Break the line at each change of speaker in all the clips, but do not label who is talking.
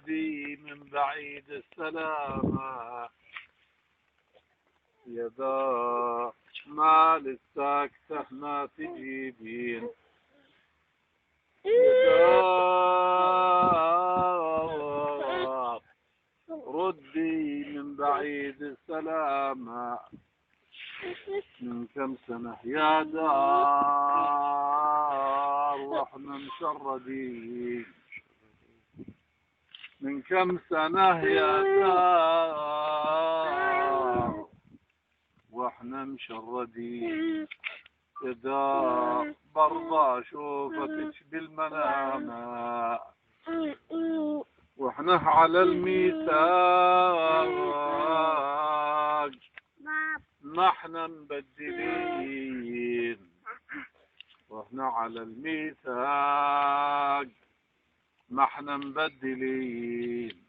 ردي من بعيد السلامة يا ذا ما لساكته ما تجيبين ردي من بعيد السلامة من كم سنة يا دار واحنا مشردين من كم سنة يا دار واحنا مشردين إذا برضى أشوفك بالمنام واحنا على الميثاق ما احنا مبدلين واحنا على الميثاق ما احنا مبدلين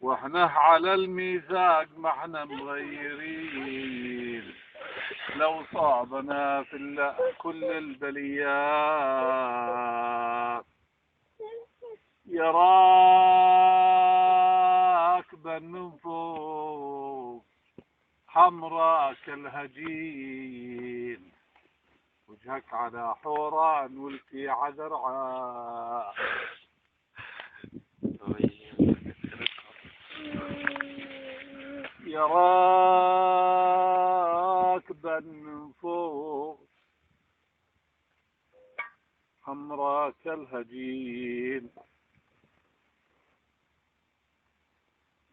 واحنا على الميثاق ما احنا مغيرين لو صابنا في كل البليات يراكبا من فوق حمراء كالهجين وجهك على حوران والتي عذرعاء يراكبا من فوق حمراء كالهجين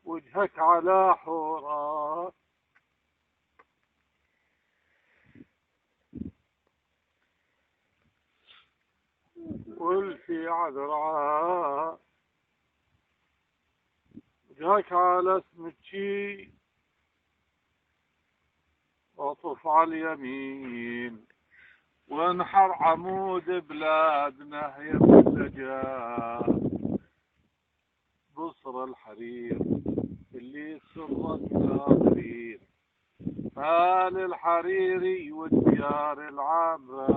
وجهك على حوران والتي عذرعاء وجهك على اسمتشي وطف على اليمين وانحر عمود بلادنا يم اللجا بصر الحرير اللي سر الكافرين آل الحريري والديار العامة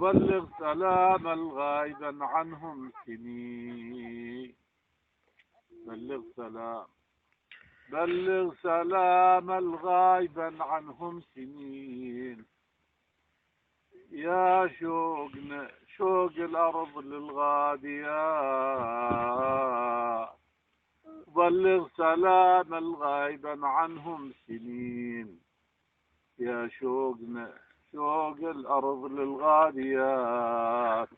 بلغ سلام الغايبا عنهم سنين بلغ سلام الغايبا عنهم سنين يا شوقنا شوق الأرض للغاديات بلغ سلام الغايبا عنهم سنين يا شوقنا شوق الأرض للغاديات